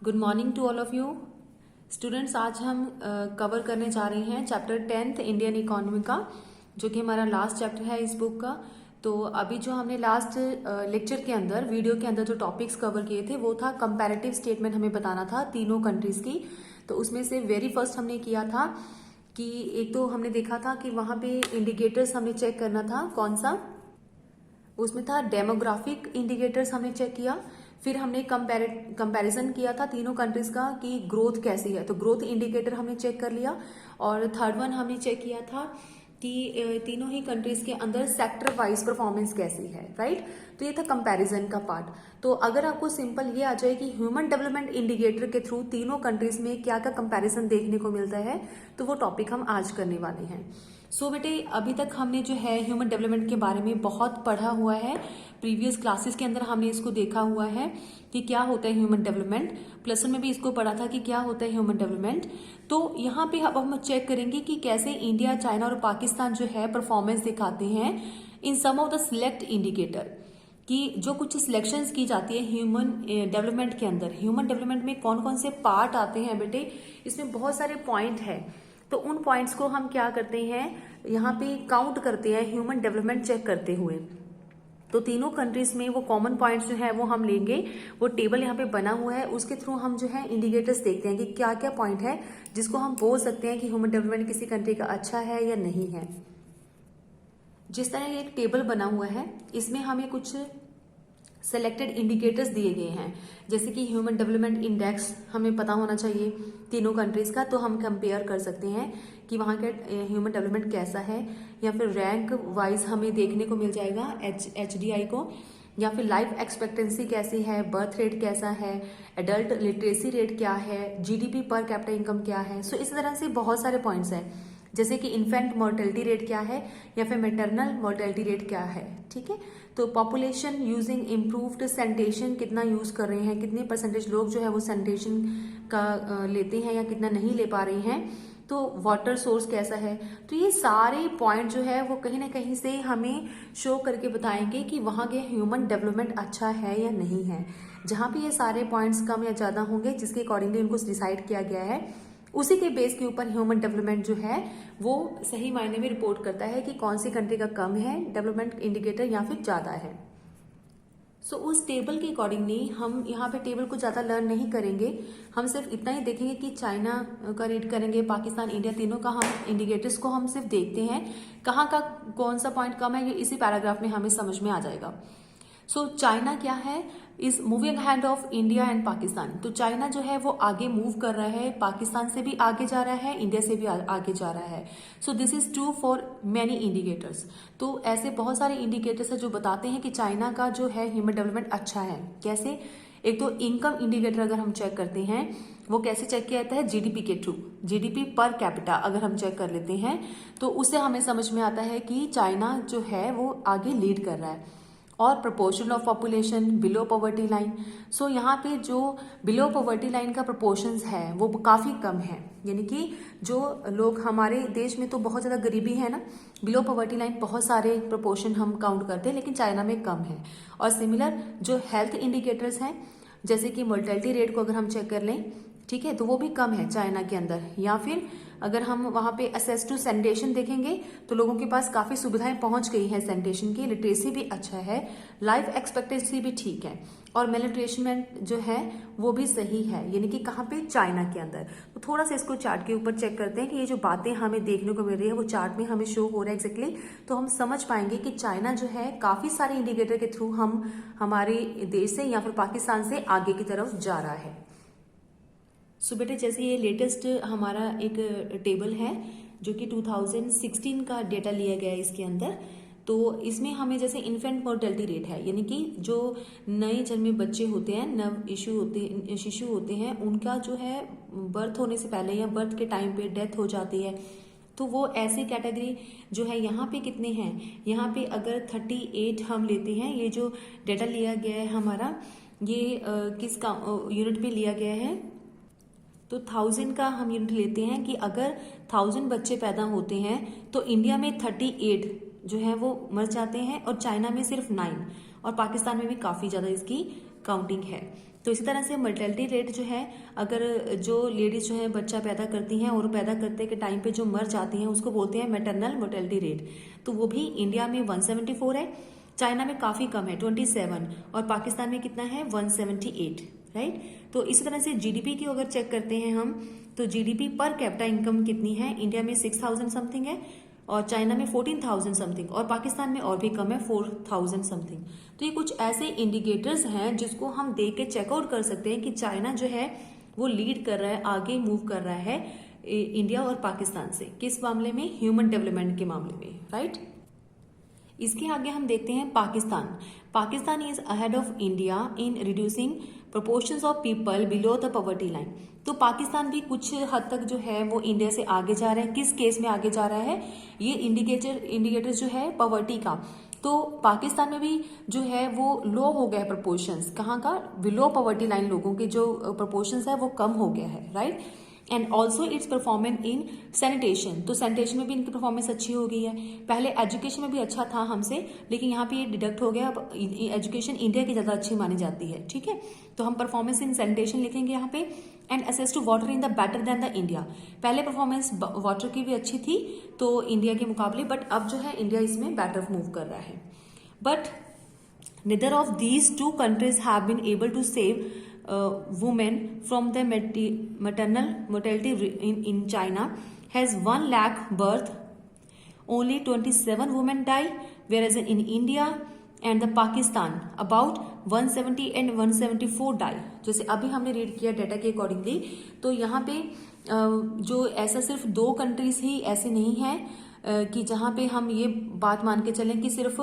Good morning to all of you students. आज हम cover करने जा रहे हैं चैप्टर 10th इंडियन इकोनॉमी का, जो कि हमारा लास्ट चैप्टर है इस बुक का। तो अभी जो हमने लास्ट लेक्चर के अंदर वीडियो के अंदर जो टॉपिक्स कवर किए थे वो था कंपैरेटिव स्टेटमेंट हमें बताना था तीनों कंट्रीज की। तो उसमें से वेरी फर्स्ट हमने किया था कि एक तो हमने देखा था कि वहां पे इंडिकेटर्स हमने चेक करना था, कौन सा, उसमें था डेमोग्राफिक इंडिकेटर्स हमने चेक किया। फिर हमने कंपैरिजन किया था तीनों कंट्रीज का कि ग्रोथ कैसी है, तो ग्रोथ इंडिकेटर हमने चेक कर लिया। और थर्ड वन हमने चेक किया था कि तीनों ही कंट्रीज के अंदर सेक्टर वाइज परफॉर्मेंस कैसी है, राइट। तो ये था कंपैरिजन का पार्ट। तो अगर आपको सिंपल ये आ जाए कि ह्यूमन डेवलपमेंट इंडिकेटर के थ्रू तीनों कंट्रीज में क्या क्या कंपैरिजन देखने को मिलता है, तो वो टॉपिक हम आज करने वाले हैं। सो बेटे, अभी तक हमने जो है ह्यूमन डेवलपमेंट के बारे में बहुत पढ़ा हुआ है। प्रीवियस क्लासेस के अंदर हमने इसको देखा हुआ है कि क्या होता है ह्यूमन डेवलपमेंट। प्लस वन में भी इसको पढ़ा था कि क्या होता है ह्यूमन डेवलपमेंट। तो यहाँ पे अब हम चेक करेंगे कि कैसे इंडिया, चाइना और पाकिस्तान जो है परफॉर्मेंस दिखाते हैं इन सम ऑफ द सिलेक्ट इंडिकेटर, कि जो कुछ सिलेक्शंस की जाती है ह्यूमन डेवलपमेंट के अंदर। ह्यूमन डेवलपमेंट में कौन कौन से पार्ट आते हैं बेटे, इसमें बहुत सारे पॉइंट है। तो उन पॉइंट्स को हम क्या करते हैं, यहाँ पे काउंट करते हैं ह्यूमन डेवलपमेंट चेक करते हुए। तो तीनों कंट्रीज में वो कॉमन पॉइंट्स जो है वो हम लेंगे। वो टेबल यहाँ पे बना हुआ है, उसके थ्रू हम जो है इंडिकेटर्स देखते हैं कि क्या क्या पॉइंट है जिसको हम बोल सकते हैं कि ह्यूमन डेवलपमेंट किसी कंट्री का अच्छा है या नहीं है। जिस तरह एक टेबल बना हुआ है, इसमें हमें कुछ सेलेक्टेड इंडिकेटर्स दिए गए हैं, जैसे कि ह्यूमन डेवलपमेंट इंडेक्स हमें पता होना चाहिए तीनों कंट्रीज का, तो हम कंपेयर कर सकते हैं कि वहाँ का ह्यूमन डेवलपमेंट कैसा है। या फिर रैंक वाइज हमें देखने को मिल जाएगा HDI को, या फिर लाइफ एक्सपेक्टेंसी कैसी है, बर्थ रेट कैसा है, एडल्ट लिटरेसी रेट क्या है, GDP पर कैपिटा इनकम क्या है। सो इस तरह से बहुत सारे पॉइंट्स हैं, जैसे कि इन्फेंट मोर्टेलिटी रेट क्या है या फिर मैटरनल मोर्टेलिटी रेट क्या है, ठीक है। तो पॉपुलेशन यूजिंग इम्प्रूव्ड सैनिटेशन कितना यूज कर रहे हैं, कितने परसेंटेज लोग जो है वो सैनिटेशन का लेते हैं या कितना नहीं ले पा रहे हैं। तो वाटर सोर्स कैसा है। तो ये सारे पॉइंट जो है वो कहीं ना कहीं से हमें शो करके बताएंगे कि वहाँ के ह्यूमन डेवलपमेंट अच्छा है या नहीं है। जहाँ पे ये सारे पॉइंट्स कम या ज्यादा होंगे, जिसके अकॉर्डिंगली उनको डिसाइड किया गया है, उसी के बेस के ऊपर ह्यूमन डेवलपमेंट जो है वो सही मायने में रिपोर्ट करता है कि कौन सी कंट्री का कम है डेवलपमेंट इंडिकेटर या फिर ज्यादा है। सो उस टेबल के अकॉर्डिंगली हम यहाँ पे टेबल को ज्यादा लर्न नहीं करेंगे, हम सिर्फ इतना ही देखेंगे कि चाइना का रीड करेंगे, पाकिस्तान, इंडिया, तीनों का हम इंडिकेटर्स को हम सिर्फ देखते हैं, कहाँ का कौन सा पॉइंट कम है ये इसी पैराग्राफ में हमें समझ में आ जाएगा। सो चाइना क्या है, is moving hand of India and Pakistan. तो चाइना जो है वो आगे मूव कर रहा है, पाकिस्तान से भी आगे जा रहा है, इंडिया से भी आगे जा रहा है। So this is true for many indicators. तो ऐसे बहुत सारे इंडिकेटर्स है जो बताते हैं कि चाइना का जो है ह्यूमन डेवलपमेंट अच्छा है। कैसे, एक तो इनकम इंडिकेटर अगर हम चेक करते हैं, वो कैसे चेक किया जाता है, GDP के थ्रू। GDP पर कैपिटा अगर हम चेक कर लेते हैं तो उससे हमें समझ में आता है कि चाइना जो है वो आगे लीड कर रहा है। और proportion of population below poverty line. So यहाँ पे जो बिलो पॉवर्टी लाइन का प्रोपोर्शंस है वो काफी कम है, यानी कि जो लोग हमारे देश में तो बहुत ज्यादा गरीबी है ना, बिलो पॉवर्टी लाइन बहुत सारे प्रोपोर्शन हम काउंट करते हैं, लेकिन चाइना में कम है। और सिमिलर जो हेल्थ इंडिकेटर्स हैं, जैसे कि मोर्टेलिटी रेट को अगर हम चेक कर लें, ठीक है, तो वो भी कम है चाइना के अंदर। या फिर अगर हम वहां पे असेस टू सैनिटेशन देखेंगे तो लोगों के पास काफी सुविधाएं पहुंच गई हैं सैनिटेशन की, लिटरेसी भी अच्छा है, लाइफ एक्सपेक्टेंसी भी ठीक है, और मेलन्यूट्रिशन जो है वो भी सही है, यानी कि कहाँ पे, चाइना के अंदर। तो थोड़ा सा इसको चार्ट के ऊपर चेक करते हैं कि ये जो बातें हमें देखने को मिल रही है वो चार्ट में हमें शो हो रहा है एग्जैक्टली। तो हम समझ पाएंगे कि चाइना जो है काफी सारे इंडिकेटर के थ्रू हम हमारे देश से या फिर पाकिस्तान से आगे की तरफ जा रहा है। सो बेटे, जैसे ये लेटेस्ट हमारा एक टेबल है जो कि 2016 का डेटा लिया गया है इसके अंदर। तो इसमें हमें जैसे इन्फेंट मोर्टेलिटी रेट है, यानी कि जो नए जन्मे बच्चे होते हैं, नव शिशु होते हैं, उनका जो है बर्थ होने से पहले या बर्थ के टाइम पे डेथ हो जाती है। तो वो ऐसी कैटेगरी जो है यहाँ पे कितने हैं, यहाँ पे अगर 38 हम लेते हैं, ये जो डेटा लिया गया है हमारा, ये किस यूनिट पे लिया गया है, तो 1000 का हम यूनिट लेते हैं कि अगर 1000 बच्चे पैदा होते हैं तो इंडिया में 38 जो है वो मर जाते हैं, और चाइना में सिर्फ 9, और पाकिस्तान में भी काफी ज्यादा इसकी काउंटिंग है। तो इसी तरह से मर्टेलिटी रेट जो है, अगर जो लेडीज जो है बच्चा पैदा करती हैं और पैदा करते के टाइम पे जो मर जाती हैं उसको बोलते हैं मैटरनल मोर्टेलिटी रेट। तो वो भी इंडिया में 174 है, चाइना में काफी कम है 27, और पाकिस्तान में कितना है 178, राइट। तो इसी तरह से जीडीपी की अगर चेक करते हैं हम, तो जीडीपी पर कैपिटा इनकम कितनी है, इंडिया में 6000 समथिंग है, और चाइना में 14,000 समथिंग, और पाकिस्तान में और भी कम है 4000 समथिंग। तो ये कुछ ऐसे इंडिकेटर्स हैं जिसको हम देख के चेकआउट कर सकते हैं कि चाइना जो है वो लीड कर रहा है, आगे मूव कर रहा है इंडिया और पाकिस्तान से, किस मामले में, ह्यूमन डेवलपमेंट के मामले में, राइट। इसके आगे हम देखते हैं Pakistan. Pakistan is ahead of India in reducing proportions of people below the poverty line. तो पाकिस्तान भी कुछ हद तक जो है वो इंडिया से आगे जा रहा है। किस केस में आगे जा रहा है, ये इंडिकेटर जो है पॉवर्टी का, तो पाकिस्तान में भी जो है वो लो हो गया है प्रोपोर्शंस, कहाँ का, बिलो पॉवर्टी लाइन लोगों के जो प्रोपोर्शंस है वो कम हो गया है, right. And also it's performance in sanitation, तो सैनिटेशन में भी इनकी परफॉर्मेंस अच्छी हो गई है। पहले एजुकेशन में भी अच्छा था हमसे, लेकिन यहाँ पे ये डिडक्ट हो गया, अब एजुकेशन इंडिया की ज़्यादा अच्छी मानी जाती है, ठीक है। तो हम परफॉर्मेंस इन सैनिटेशन लिखेंगे यहाँ पे। And access to water in the better than the India, पहले परफॉर्मेंस वाटर की भी अच्छी थी तो इंडिया के मुकाबले, बट अब जो है इंडिया इसमें बेटर मूव कर रहा है। But neither of these two countries have been able to save women from the maternal mortality. In China has 1 lakh birth, only 27 women die, whereas in India and the Pakistan about 170 and 174 die. जैसे अभी हमने read किया data के accordingly, तो यहाँ पे जो ऐसा सिर्फ 2 कंट्रीज ही ऐसे नहीं है कि जहाँ पे हम ये बात मान के चलें कि सिर्फ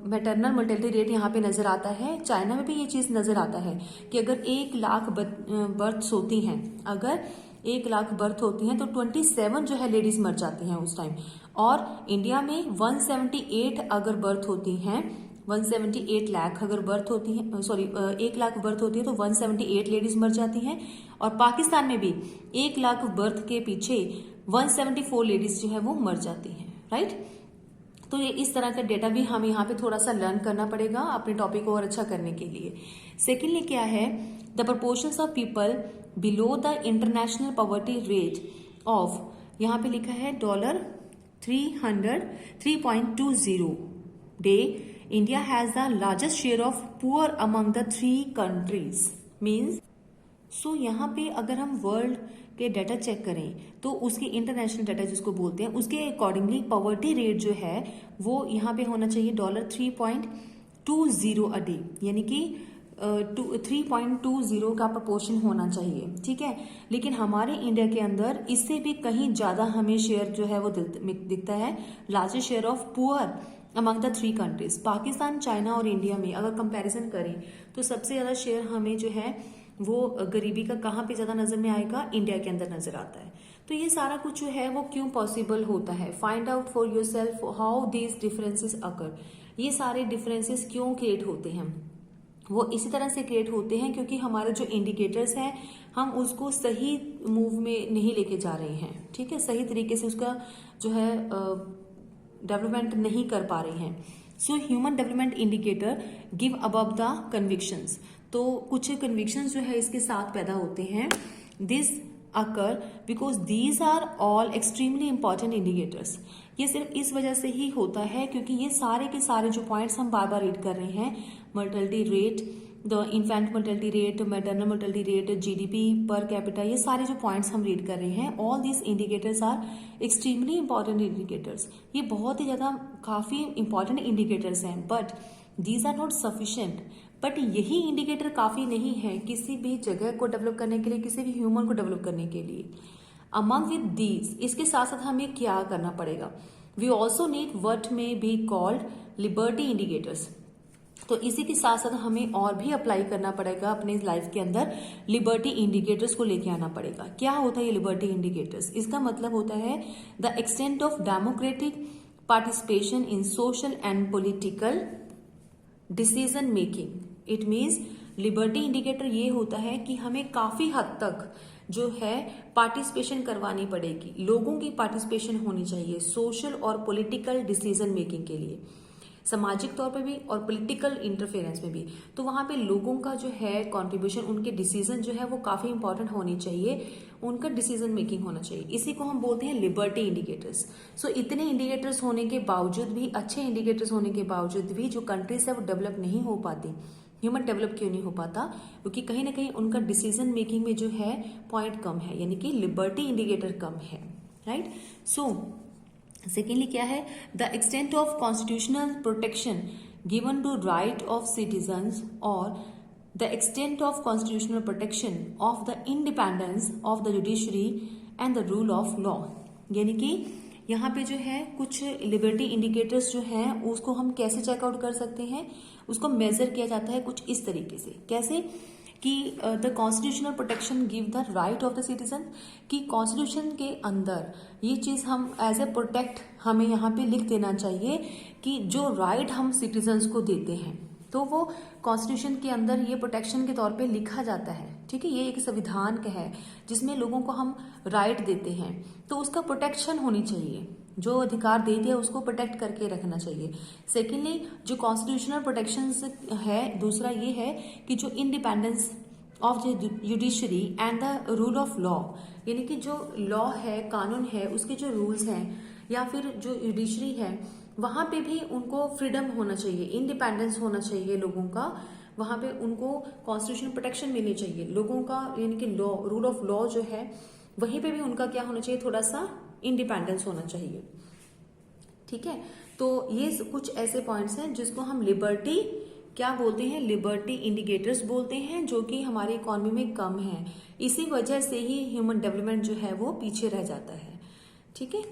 मैटरनल मोर्टेलिटी रेट यहाँ पे नजर आता है। चाइना में भी ये चीज नजर आता है कि अगर 1 लाख बर्थ्स होती हैं, अगर 1 लाख बर्थ होती हैं तो 27 जो है लेडीज मर जाती हैं उस टाइम। और इंडिया में 178 अगर बर्थ होती हैं, 178 लाख अगर बर्थ होती है, सॉरी 1 लाख बर्थ होती है तो 178 लेडीज मर जाती हैं। और पाकिस्तान में भी 1 लाख बर्थ के पीछे 174 लेडीज जो है वो मर जाती हैं, राइट। तो ये इस तरह का डेटा भी हमें यहाँ पे थोड़ा सा लर्न करना पड़ेगा अपने टॉपिक को और अच्छा करने के लिए। सेकेंडली क्या है, the proportions of people below the international poverty rate of, यहाँ पे लिखा है $300.20 day, India has the largest share of poor among the 3 countries means. So यहाँ पे अगर हम वर्ल्ड के डाटा चेक करें तो उसके इंटरनेशनल डाटा जिसको बोलते हैं उसके अकॉर्डिंगली पॉवर्टी रेट जो है वो यहाँ पे होना चाहिए $3.20 अ डे, यानी कि 3.20 का प्रपोर्शन होना चाहिए, ठीक है। लेकिन हमारे इंडिया के अंदर इससे भी कहीं ज्यादा हमें शेयर जो है वो दिखता है, largest share of poor among the 3 countries. Pakistan, China और इंडिया में अगर कंपैरिजन करें तो सबसे ज्यादा शेयर हमें जो है वो गरीबी का कहाँ पे ज्यादा नजर में आएगा, इंडिया के अंदर नजर आता है। तो ये सारा कुछ जो है वो क्यों पॉसिबल होता है, find out for your self how these differences occur. ये सारे डिफरेंसेस क्यों क्रिएट होते हैं, वो इसी तरह से क्रिएट होते हैं क्योंकि हमारे जो इंडिकेटर्स हैं हम उसको सही मूव में नहीं लेके जा रहे हैं, ठीक है, सही तरीके से उसका जो है डेवलपमेंट नहीं कर पा रहे हैं। सो human development indicator give above the convictions, तो कुछ कन्विक्शंस जो है इसके साथ पैदा होते हैं। This occur because these are all extremely important indicators. ये सिर्फ इस वजह से ही होता है क्योंकि ये सारे के सारे जो पॉइंट्स हम बार बार रीड कर रहे हैं, mortality rate, the infant mortality rate, maternal mortality rate, GDP per capita, ये सारे जो पॉइंट्स हम रीड कर रहे हैं, all these indicators are extremely important indicators. ये बहुत ही ज्यादा काफी इंपॉर्टेंट इंडिकेटर्स हैं, but these are not sufficient. But यही इंडिकेटर काफी नहीं है किसी भी जगह को डेवलप करने के लिए, किसी भी ह्यूमन को डेवलप करने के लिए। अमंग विद दीज, इसके साथ साथ हमें क्या करना पड़ेगा, वी ऑल्सो नीड व्हाट में बी कॉल्ड लिबर्टी इंडिकेटर्स। तो इसी के साथ साथ हमें और भी अप्लाई करना पड़ेगा अपने लाइफ के अंदर, लिबर्टी इंडिकेटर्स को लेके आना पड़ेगा। क्या होता है ये लिबर्टी इंडिकेटर्स, इसका मतलब होता है the extent of democratic participation in social and political decision making. It means liberty indicator ये होता है कि हमें काफी हद तक जो है पार्टिसिपेशन करवानी पड़ेगी, लोगों की पार्टिसिपेशन होनी चाहिए सोशल और पॉलिटिकल डिसीजन मेकिंग के लिए। सामाजिक तौर पे भी और पॉलिटिकल इंटरफेरेंस में भी। तो वहाँ पे लोगों का जो है कंट्रीब्यूशन, उनके डिसीजन जो है वो काफ़ी इंपॉर्टेंट होने चाहिए, उनका डिसीजन मेकिंग होना चाहिए। इसी को हम बोलते हैं लिबर्टी इंडिकेटर्स। सो इतने इंडिकेटर्स होने के बावजूद भी, अच्छे इंडिकेटर्स होने के बावजूद भी जो कंट्रीज है वो डेवलप नहीं हो पाती। ह्यूमन डेवलप क्यों नहीं हो पाता? क्योंकि कहीं ना कहीं उनका डिसीजन मेकिंग में जो है पॉइंट कम है, यानी कि लिबर्टी इंडिकेटर कम है, राइट। सो सेकेंडली क्या है? The extent of constitutional protection given to right of citizens और the extent of constitutional protection of the independence of the judiciary and the rule of law. यानी कि यहाँ पे जो है कुछ लिबर्टी इंडिकेटर्स जो हैं उसको हम कैसे चेकआउट कर सकते हैं, उसको मेजर किया जाता है कुछ इस तरीके से। कैसे? कि the constitutional protection give the right of the citizen, कि कॉन्स्टिट्यूशन के अंदर ये चीज हम एज ए प्रोटेक्ट हमें यहाँ पे लिख देना चाहिए कि जो राइट हम सिटीजन्स को देते हैं तो वो कॉन्स्टिट्यूशन के अंदर ये प्रोटेक्शन के तौर पे लिखा जाता है। ठीक है, ये एक संविधान का है जिसमें लोगों को हम राइट देते हैं, तो उसका प्रोटेक्शन होनी चाहिए। जो अधिकार दे दिया उसको प्रोटेक्ट करके रखना चाहिए। सेकेंडली जो कॉन्स्टिट्यूशनल प्रोटेक्शन है, दूसरा ये है कि जो independence of the judiciary and the rule of law, यानी कि जो लॉ है, कानून है, उसके जो रूल्स हैं या फिर जो जुडिशरी है वहां पे भी उनको फ्रीडम होना चाहिए, इंडिपेंडेंस होना चाहिए लोगों का। वहां पे उनको कॉन्स्टिट्यूशनल प्रोटेक्शन मिलनी चाहिए लोगों का, यानी कि लॉ, रूल ऑफ लॉ जो है वहीं पे भी उनका क्या होना चाहिए, थोड़ा सा इंडिपेंडेंस होना चाहिए। ठीक है, तो ये कुछ ऐसे पॉइंट्स हैं जिसको हम लिबर्टी क्या बोलते हैं, लिबर्टी इंडिकेटर्स बोलते हैं, जो कि हमारी इकोनॉमी में कम है। इसी वजह से ही ह्यूमन डेवलपमेंट जो है वो पीछे रह जाता है। ठीक है,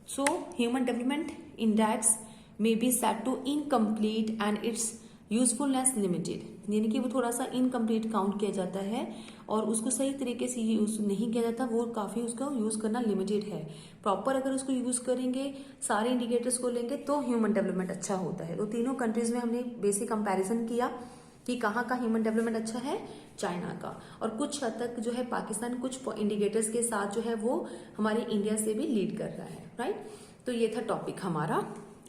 so human development index may be said to incomplete and its usefulness limited, यानी कि वो थोड़ा सा इनकम्प्लीट काउंट किया जाता है और उसको सही तरीके से यूज नहीं किया जाता, वो काफी उसका यूज करना लिमिटेड है। प्रॉपर अगर उसको यूज करेंगे, सारे इंडिकेटर्स को लेंगे तो ह्यूमन डेवलपमेंट अच्छा होता है। तो तीनों कंट्रीज में हमने बेसिक कंपैरिजन किया कि कहाँ का ह्यूमन डेवलपमेंट अच्छा है, चाइना का, और कुछ हद तक जो है पाकिस्तान कुछ इंडिकेटर्स के साथ जो है वो हमारे इंडिया से भी लीड कर रहा है, राइट। तो ये था टॉपिक हमारा।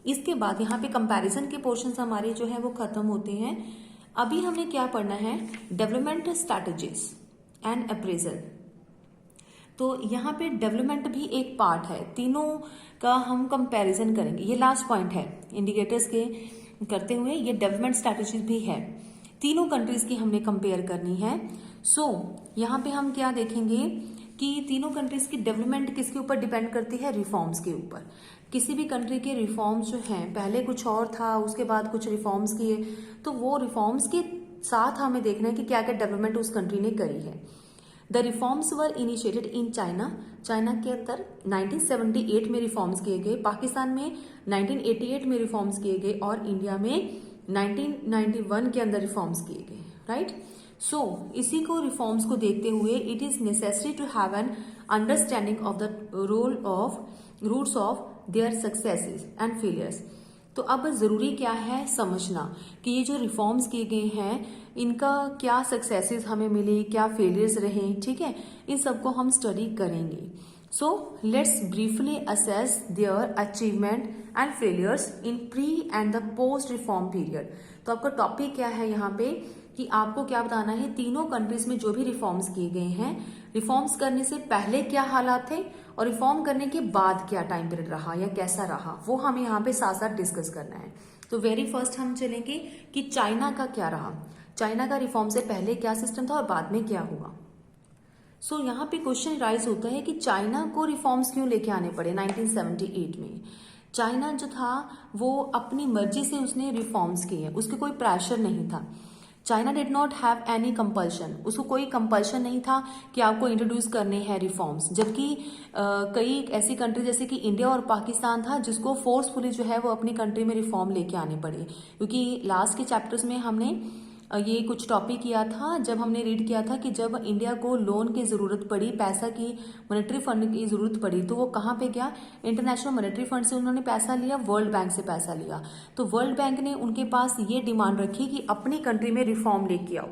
इसके बाद यहाँ पे कंपैरिजन के पोर्शंस हमारे जो है वो खत्म होते हैं। अभी हमने क्या पढ़ना है, डेवलपमेंट स्ट्रैटेजीज एंड अप्रेजल। तो यहाँ पे डेवलपमेंट भी एक पार्ट है, तीनों का हम कंपैरिजन करेंगे। ये लास्ट पॉइंट है इंडिकेटर्स के करते हुए, ये डेवलपमेंट स्ट्रैटेजीज भी है, तीनों कंट्रीज की हमने कंपेयर करनी है। सो यहाँ पे हम क्या देखेंगे कि तीनों कंट्रीज की डेवलपमेंट किसके ऊपर डिपेंड करती है, रिफॉर्म्स के ऊपर। किसी भी कंट्री के रिफॉर्म्स जो हैं, पहले कुछ और था, उसके बाद कुछ रिफॉर्म्स किए, तो वो रिफॉर्म्स के साथ हमें देखना है कि क्या क्या डेवलपमेंट उस कंट्री ने करी है। The reforms were initiated in China, China के अंदर 1978 में रिफॉर्म्स किए गए, पाकिस्तान में 1988 में रिफॉर्म्स किए गए और इंडिया में 1991 के अंदर रिफॉर्म्स किए गए, राइट। सो इसी को रिफॉर्म्स को देखते हुए it is necessary to have an understanding of the role of roots of their successes and failures. तो अब जरूरी क्या है समझना कि ये जो रिफॉर्म्स किए गए हैं इनका क्या सक्सेसेस हमें मिले, क्या फेलियर्स रहे। ठीक है, इन सबको हम स्टडी करेंगे। So let's briefly assess their achievement and failures in pre and the post reform period. तो आपका टॉपिक क्या है यहाँ पे कि आपको क्या बताना है, तीनों कंट्रीज में जो भी रिफॉर्म्स किए गए हैं, रिफॉर्म्स करने से पहले क्या हालात थे और रिफॉर्म करने के बाद क्या टाइम पीरियड रहा या कैसा रहा, वो हमें यहाँ पे साथ साथ डिस्कस करना है। तो वेरी फर्स्ट हम चलेंगे कि चाइना का क्या रहा, चाइना का रिफॉर्म से पहले क्या सिस्टम था और बाद में क्या हुआ। सो यहाँ पे क्वेश्चन राइज होता है कि चाइना को रिफॉर्म्स क्यों लेके आने पड़े 1978 में। चाइना जो था वो अपनी मर्जी से उसने रिफॉर्म्स किए, उसके कोई प्रेशर नहीं था। China did not have any compulsion, उसको कोई कंपल्शन नहीं था कि आपको इंट्रोड्यूस करने हैं रिफॉर्म्स। जबकि कई ऐसी कंट्री जैसे कि इंडिया और पाकिस्तान था जिसको फोर्सफुली जो है वो अपनी कंट्री में रिफॉर्म लेके आने पड़े। क्योंकि लास्ट के चैप्टर्स में हमने ये कुछ टॉपिक किया था, जब हमने रीड किया था कि जब इंडिया को लोन की जरूरत पड़ी, पैसा की, मॉनेटरी फंड की जरूरत पड़ी, तो वो कहाँ पे गया, इंटरनेशनल मॉनेटरी फंड से उन्होंने पैसा लिया, वर्ल्ड बैंक से पैसा लिया। तो वर्ल्ड बैंक ने उनके पास ये डिमांड रखी कि अपनी कंट्री में रिफॉर्म लेके आओ।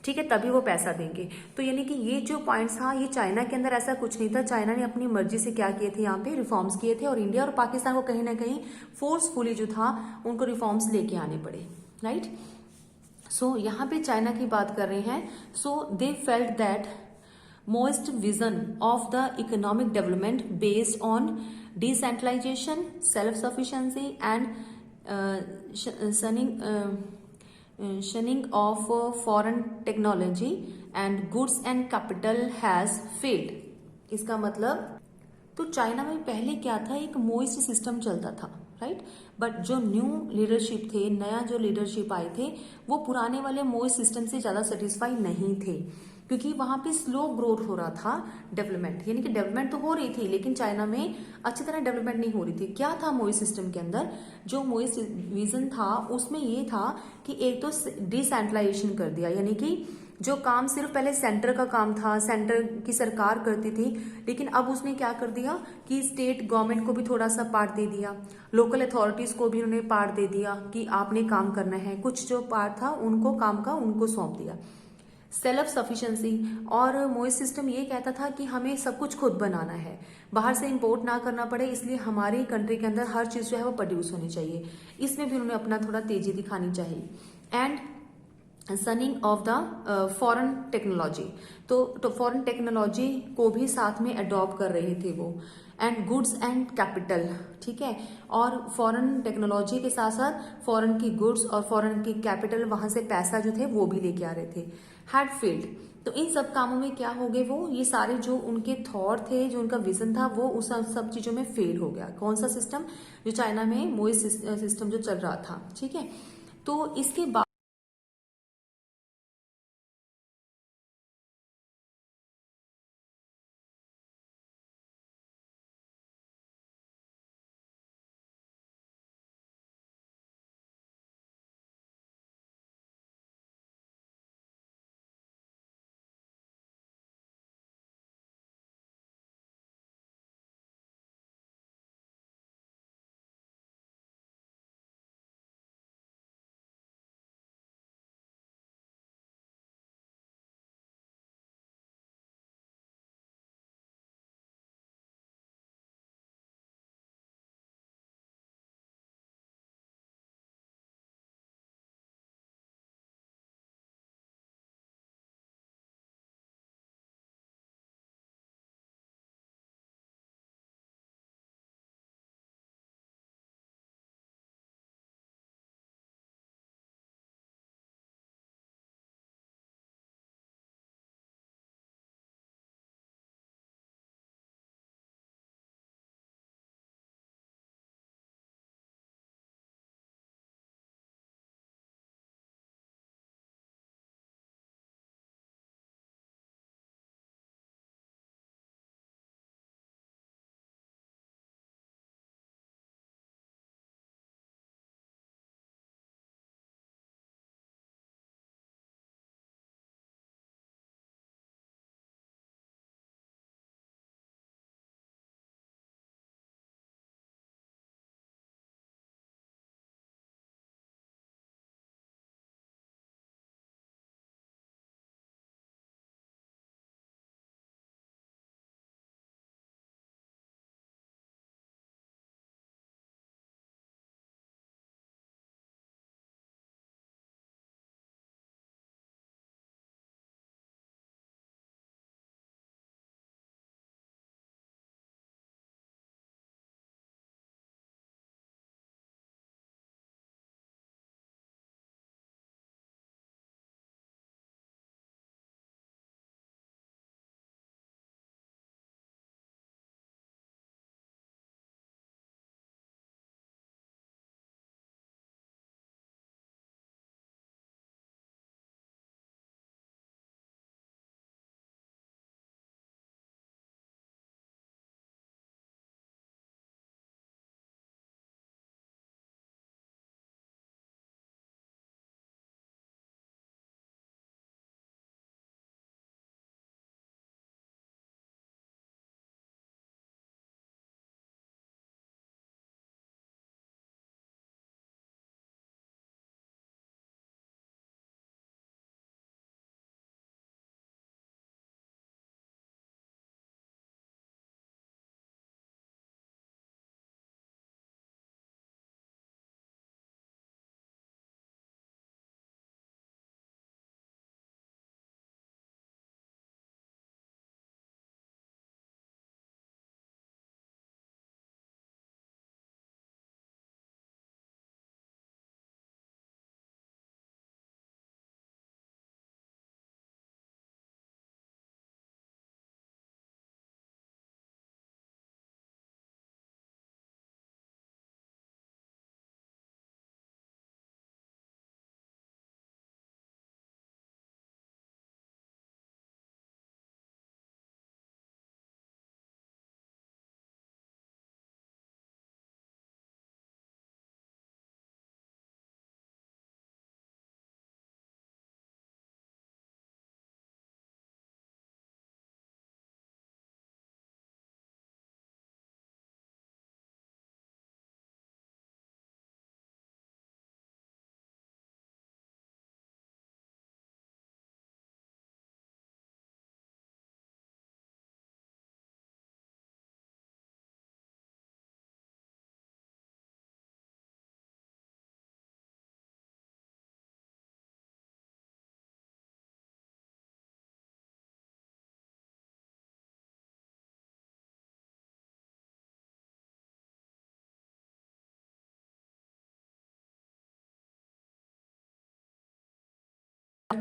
ठीक है, तभी वो पैसा देंगे। तो यानी कि ये जो पॉइंट्स था, ये चाइना के अंदर ऐसा कुछ नहीं था। चाइना ने अपनी मर्जी से क्या किए थे, यहाँ पे रिफॉर्म्स किए थे, और इंडिया और पाकिस्तान को कहीं ना कहीं फोर्सफुली जो था उनको रिफॉर्म्स लेके आने पड़े, राइट। सो यहाँ पे चाइना की बात कर रहे हैं। So they felt that most vision of the economic development based on decentralisation, self sufficiency and shunning of foreign technology and goods and capital has failed। इसका मतलब, तो चाइना में पहले क्या था, एक मोइस्ट सिस्टम चलता था, राइट। बट जो न्यू लीडरशिप थे, नया जो लीडरशिप आए थे, वो पुराने वाले मोइस्ट सिस्टम से ज्यादा सेटिस्फाई नहीं थे, क्योंकि वहां पे स्लो ग्रोथ हो रहा था डेवलपमेंट। यानी कि डेवलपमेंट तो हो रही थी, लेकिन चाइना में अच्छी तरह डेवलपमेंट नहीं हो रही थी। क्या था मोइस्ट सिस्टम के अंदर, जो मोइस्ट विजन था उसमें ये था कि एक तो डिसेंट्रलाइजेशन कर दिया, यानी कि जो काम सिर्फ पहले सेंटर का काम था, सेंटर की सरकार करती थी, लेकिन अब उसने क्या कर दिया कि स्टेट गवर्नमेंट को भी थोड़ा सा पार्ट दे दिया, लोकल अथॉरिटीज को भी उन्होंने पार्ट दे दिया कि आपने काम करना है। कुछ जो पार्ट था उनको काम का उनको सौंप दिया। सेल्फ सफिशिएंसी, और मोइस सिस्टम ये कहता था कि हमें सब कुछ खुद बनाना है, बाहर से इंपोर्ट ना करना पड़े, इसलिए हमारी कंट्री के अंदर हर चीज जो है वो प्रोड्यूस होनी चाहिए। इसमें भी उन्होंने अपना थोड़ा तेजी दिखानी चाहिए। And shunning of the foreign technology, तो फॉरेन टेक्नोलॉजी को भी साथ में अडॉप्ट कर रहे थे वो। एंड गुड्स एंड कैपिटल, ठीक है, और फॉरेन टेक्नोलॉजी के साथ साथ फॉरेन की गुड्स और फॉरेन की कैपिटल, वहां से पैसा जो थे वो भी लेके आ रहे थे। हैड फील्ड, तो इन सब कामों में क्या हो गए, वो ये सारे जो उनके थॉट थे, जो उनका विजन था, वो उस सब चीजों में फेल हो गया। कौन सा सिस्टम, जो चाइना में मोइस सिस्टम जो चल रहा था, ठीक है। तो इसके बाद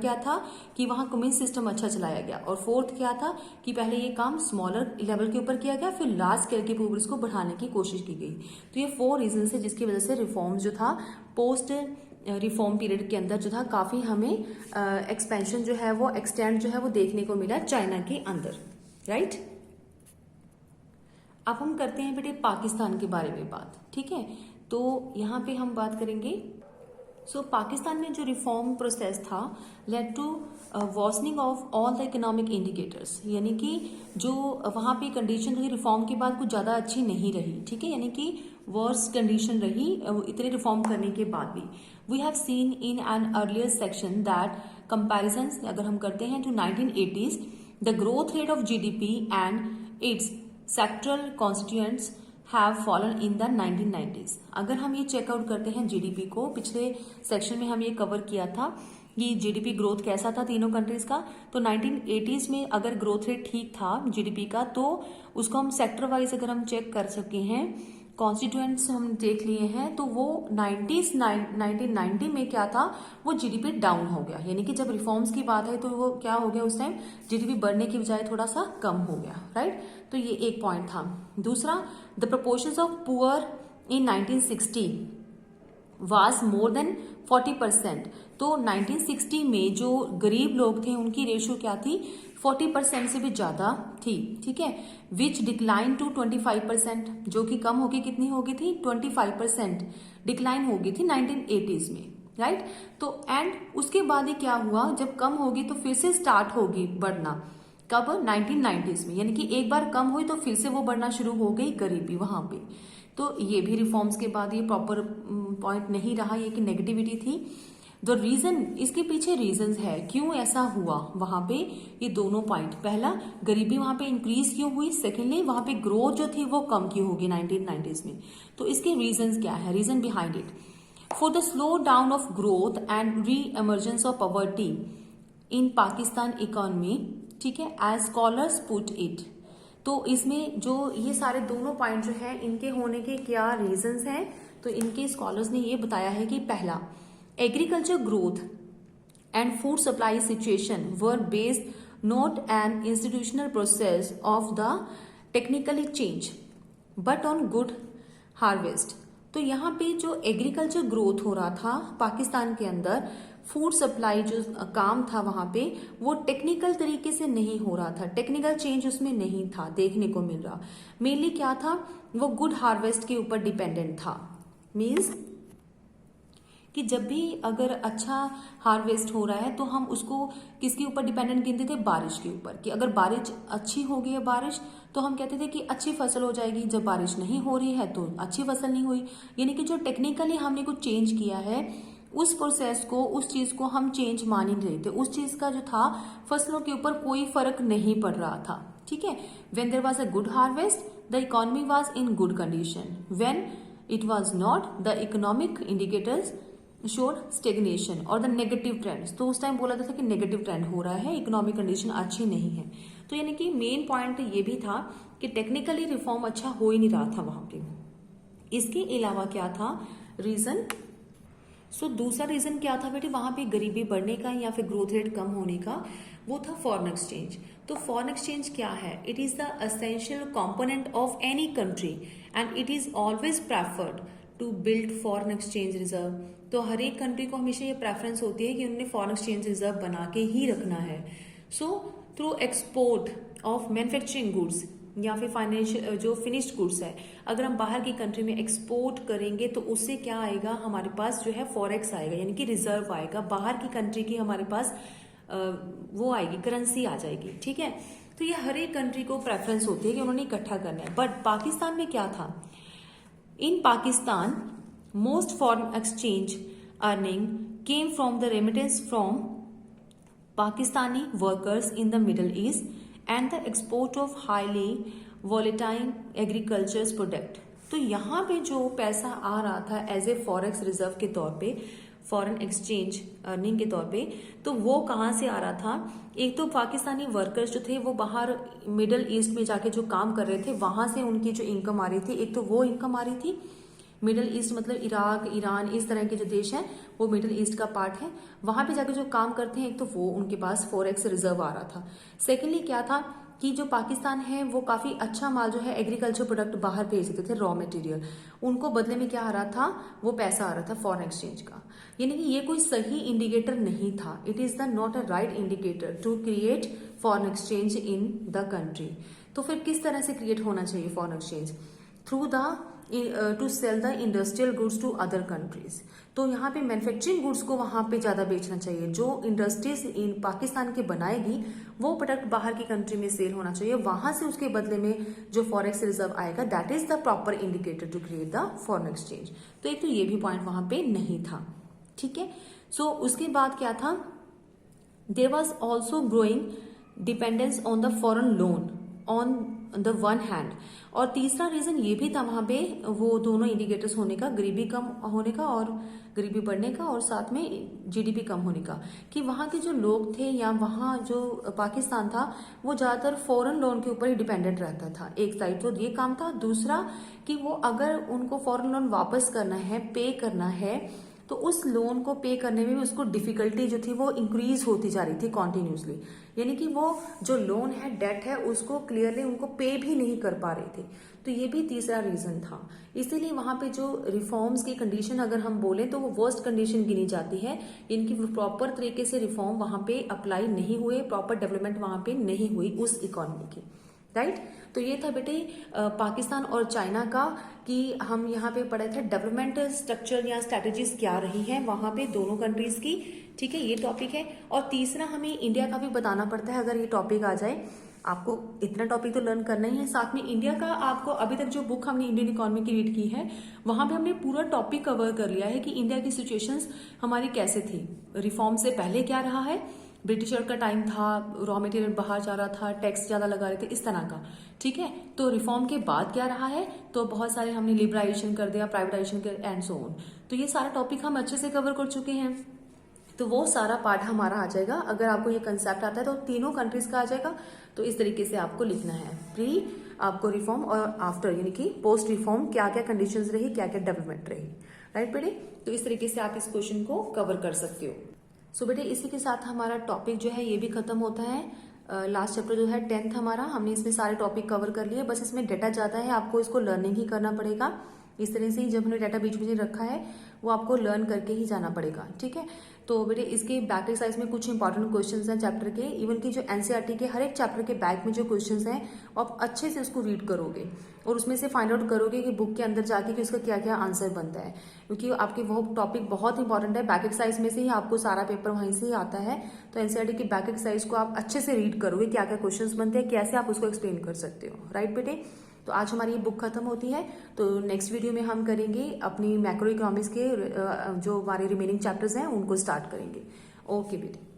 क्या था कि वहां कम्युनिस्ट सिस्टम अच्छा चलाया गया, और फोर्थ क्या था कि पहले ये काम स्मॉलर लेवल के ऊपर किया गया, फिर लार्ज स्केल के ऊपर इसको बढ़ाने की कोशिश की गई। तो ये 4 रीजन है जिसकी वजह से रिफॉर्म जो था पोस्ट रिफॉर्म पीरियड के अंदर जो था काफी हमें एक्सपेंशन जो है वो एक्सटेंड जो है वो देखने को मिला चाइना के अंदर, राइट। अब हम करते हैं बेटे पाकिस्तान के बारे में बात, ठीक है। तो यहाँ पे हम बात करेंगे पाकिस्तान में जो रिफॉर्म प्रोसेस था led to worsening of all the economic indicators, यानी कि जो वहाँ पे कंडीशन रही रिफॉर्म के बाद कुछ ज़्यादा अच्छी नहीं रही, ठीक है, यानी कि वर्स कंडीशन रही इतने रिफॉर्म करने के बाद भी। We have seen in an earlier section that comparison अगर हम करते हैं to 1980s the growth rate of GDP and its sectoral constituents have fallen in the 1990s। अगर हम ये चेकआउट करते हैं जीडीपी को, पिछले सेक्शन में हम ये कवर किया था कि जीडीपी ग्रोथ कैसा था तीनों कंट्रीज का, तो 1980s में अगर ग्रोथ रेट ठीक था जीडीपी का तो उसको हम सेक्टर वाइज अगर हम चेक कर सके हैं, कॉन्स्टिट्यूएंट्स हम देख लिए हैं, तो वो 1990 में क्या था वो जीडीपी डाउन हो गया, यानी कि जब रिफॉर्म्स की बात है तो वो क्या हो गया उस टाइम जीडीपी बढ़ने की बजाय थोड़ा सा कम हो गया, राइट। तो ये एक पॉइंट था। दूसरा, the proportions of poor in 1960 was more than 40%। तो 1960 में जो गरीब लोग थे उनकी रेशियो क्या थी, 40% से भी ज्यादा थी, ठीक है। विच डिक्लाइन टू 25%, जो कि कम होगी कितनी होगी थी 25% डिक्लाइन होगी थी 1980s में, राइट। तो एंड उसके बाद ही क्या हुआ, जब कम होगी तो फिर से स्टार्ट होगी बढ़ना, कब 1990s में, यानी कि एक बार कम हुई तो फिर से वो बढ़ना शुरू हो गई गरीबी वहां पे। तो ये भी रिफॉर्म्स के बाद ये प्रॉपर पॉइंट नहीं रहा, ये कि नेगेटिविटी थी। द रीजन, इसके पीछे रीजंस है क्यों ऐसा हुआ वहां पे, ये दोनों पॉइंट, पहला गरीबी वहां पे इंक्रीज क्यों हुई, सेकेंडली वहां पे ग्रोथ जो थी वो कम क्यों होगी 1990s में। तो इसके रीजंस क्या है, reason behind it, for the slow down of growth and reemergence of poverty in Pakistan economy, ठीक है, एज स्कॉलर्स पुट इट। तो इसमें जो ये सारे दोनों पॉइंट जो है इनके होने के क्या रीजंस हैं, तो इनके स्कॉलर्स ने ये बताया है कि पहला, agriculture growth and food supply situation were based not an institutional process of the technically change but on good harvest. तो यहाँ पे जो एग्रीकल्चर ग्रोथ हो रहा था पाकिस्तान के अंदर, फूड सप्लाई जो काम था वहां पे वो टेक्निकल तरीके से नहीं हो रहा था, टेक्निकल चेंज उसमें नहीं था देखने को मिल रहा। मेनली क्या था, वो गुड हार्वेस्ट के ऊपर डिपेंडेंट था। मीन्स कि जब भी अगर अच्छा हार्वेस्ट हो रहा है तो हम उसको किसके ऊपर डिपेंडेंट गिनते थे, बारिश के ऊपर, कि अगर बारिश अच्छी हो गई है बारिश तो हम कहते थे कि अच्छी फसल हो जाएगी, जब बारिश नहीं हो रही है तो अच्छी फसल नहीं हुई। यानी कि जो टेक्निकली हमने कुछ चेंज किया है उस प्रोसेस को, उस चीज को हम चेंज मान ही नहीं रहे थे, उस चीज का जो था फसलों के ऊपर कोई फर्क नहीं पड़ रहा था, ठीक है। When there was a good harvest the economy was in good condition, when it was not the economic indicators showed stagnation और द नेगेटिव ट्रेंड्स। तो उस टाइम बोला जाता था कि नेगेटिव ट्रेंड हो रहा है, इकोनॉमिक कंडीशन अच्छी नहीं है। तो यानी कि मेन पॉइंट ये भी था कि टेक्निकली रिफॉर्म अच्छा हो ही नहीं रहा था वहां पे। इसके अलावा क्या था रीजन, दूसरा रीजन क्या था बेटे, वहां पे गरीबी बढ़ने का या फिर ग्रोथ रेट कम होने का, वो था फॉरेन एक्सचेंज। तो फॉरेन एक्सचेंज क्या है, it is the essential component of any country and it is always preferred to build foreign exchange reserve. तो हर एक कंट्री को हमेशा ये प्रेफरेंस होती है कि उन्हें फॉरेन एक्सचेंज रिजर्व बना के ही रखना है। So through export of manufacturing goods या फिर फाइनेंशियल जो फिनिश्ड गुड्स है, अगर हम बाहर की कंट्री में एक्सपोर्ट करेंगे तो उससे क्या आएगा, हमारे पास जो है फॉरेक्स आएगा, यानी कि रिजर्व आएगा, बाहर की कंट्री की हमारे पास वो आएगी, करेंसी आ जाएगी, ठीक है। तो ये हर एक कंट्री को प्रेफरेंस होती है कि उन्होंने इकट्ठा करना है। बट पाकिस्तान में क्या था, इन Pakistan most foreign exchange earning came from the remittance from Pakistani workers in the Middle East and the export of highly volatile agriculture product। तो यहाँ पे जो पैसा आ रहा था एज ए फॉरेक्स रिजर्व के तौर पे, फॉरेन एक्सचेंज अर्निंग के तौर पे, तो वो कहाँ से आ रहा था, एक तो पाकिस्तानी वर्कर्स जो थे वो बाहर मिडल ईस्ट में जाके जो काम कर रहे थे वहां से उनकी जो इनकम आ रही थी, एक तो वो इनकम आ रही थी, मिडिल ईस्ट मतलब इराक, ईरान, इस तरह के जो देश हैं वो मिडिल ईस्ट का पार्ट है। वहां पे जाकर जो काम करते हैं, एक तो वो उनके पास फॉरेक्स रिजर्व आ रहा था। सेकेंडली क्या था कि जो पाकिस्तान है वो काफी अच्छा माल जो है एग्रीकल्चर प्रोडक्ट बाहर भेज देते थे, रॉ मटेरियल। उनको बदले में क्या आ रहा था, वो पैसा आ रहा था फॉरेन एक्सचेंज का। यानी कि ये कोई सही इंडिकेटर नहीं था। It is the not a right indicator to create foreign exchange in the country. तो फिर किस तरह से क्रिएट होना चाहिए foreign exchange? Through the to sell the industrial goods to other countries. तो यहाँ पे मैन्युफैक्चरिंग गुड्स को वहां पे ज्यादा बेचना चाहिए। जो इंडस्ट्रीज इन पाकिस्तान के बनाएगी वो प्रोडक्ट बाहर की कंट्री में सेल होना चाहिए। वहां से उसके बदले में जो फॉरेक्स रिजर्व आएगा, that is the proper indicator to create the foreign exchange. तो एक तो ये भी पॉइंट वहां पे नहीं था, ठीक है। सो उसके बाद क्या था, there was also growing dependence on the foreign loan on the one hand. और तीसरा रीजन ये भी था वहां पे वो दोनों इंडिकेटर्स होने का, गरीबी कम होने का और गरीबी बढ़ने का, और साथ में जीडीपी कम होने का, कि वहां के जो लोग थे या वहां जो पाकिस्तान था वो ज्यादातर फॉरेन लोन के ऊपर ही डिपेंडेंट रहता था। एक साइड तो ये काम था, दूसरा कि वो अगर उनको फॉरेन लोन वापस करना है, पे करना है, तो उस लोन को पे करने में भी उसको डिफिकल्टी जो थी वो इंक्रीज होती जा रही थी कॉन्टिन्यूसली। यानी कि वो जो लोन है, डेट है, उसको क्लियरली उनको पे भी नहीं कर पा रहे थे। तो ये भी तीसरा रीजन था। इसीलिए वहां पे जो रिफॉर्म्स की कंडीशन अगर हम बोलें तो वो वर्स्ट कंडीशन गिनी जाती है। इनकी प्रॉपर तरीके से रिफॉर्म वहां पे अप्लाई नहीं हुए, प्रॉपर डेवलपमेंट वहां पे नहीं हुई उस इकोनॉमी की, राइट। तो ये था बेटे पाकिस्तान और चाइना का, कि हम यहाँ पे पढ़े थे डेवलपमेंट स्ट्रक्चर या स्ट्रेटेजीज क्या रही है वहां पे दोनों कंट्रीज की, ठीक है, ये टॉपिक है। और तीसरा हमें इंडिया का भी बताना पड़ता है अगर ये टॉपिक आ जाए। आपको इतना टॉपिक तो लर्न करना ही है, साथ में इंडिया का आपको अभी तक जो बुक हमने इंडियन इकोनॉमी की रीड की है वहां पे हमने पूरा टॉपिक कवर कर लिया है कि इंडिया की सिचुएशंस हमारी कैसे थी। रिफॉर्म से पहले क्या रहा है, ब्रिटिशर का टाइम था, रॉ मटेरियल बाहर जा रहा था, टैक्स ज्यादा लगा रहे थे, इस तरह का, ठीक है। तो रिफॉर्म के बाद क्या रहा है, तो बहुत सारे हमने लिबरलाइजेशन कर दिया, प्राइवेटाइजेशन कर, एंड सो ऑन। तो ये सारा टॉपिक हम अच्छे से कवर कर चुके हैं। तो वो सारा पार्ट हमारा आ जाएगा। अगर आपको ये कंसेप्ट आता है तो तीनों कंट्रीज का आ जाएगा। तो इस तरीके से आपको लिखना है, प्री आपको रिफॉर्म और आफ्टर यानी कि पोस्ट रिफॉर्म क्या क्या कंडीशंस रही, क्या क्या डेवलपमेंट रही, राइट बेटे। तो इस तरीके से आप इस क्वेश्चन को कवर कर सकते हो। सो बेटे इसी के साथ हमारा टॉपिक जो है ये भी खत्म होता है। लास्ट चैप्टर जो है 10th हमारा, हमने इसमें सारे टॉपिक कवर कर लिए। बस इसमें डेटा ज्यादा है, आपको इसको लर्निंग ही करना पड़ेगा। इस तरह से ही जब हमने डाटा बीच में रखा है वो आपको लर्न करके ही जाना पड़ेगा, ठीक है। तो बेटे इसके बैक एक्सरसाइज में कुछ इंपॉर्टेंट क्वेश्चंस हैं चैप्टर के, इवन की जो एनसीईआरटी के हर एक चैप्टर के बैक में जो क्वेश्चंस हैं आप अच्छे से उसको रीड करोगे और उसमें से फाइंड आउट करोगे कि बुक के अंदर जाके कि उसका क्या क्या आंसर बनता है, क्योंकि आपके वो टॉपिक बहुत इंपॉर्टेंट है। बैक एक्सरसाइज में से ही आपको सारा पेपर वहीं से ही आता है। तो एनसीईआरटी की बैक एक्सरसाइज को आप अच्छे से रीड करोगे, क्या क्या क्वेश्चंस बनते हैं, कैसे आप उसको एक्सप्लेन कर सकते हो, राइट बेटे। तो आज हमारी ये बुक खत्म होती है। तो नेक्स्ट वीडियो में हम करेंगे अपनी मैक्रो इकोनॉमिक्स के जो हमारे रिमेनिंग चैप्टर्स हैं उनको स्टार्ट करेंगे। ओके बेटे।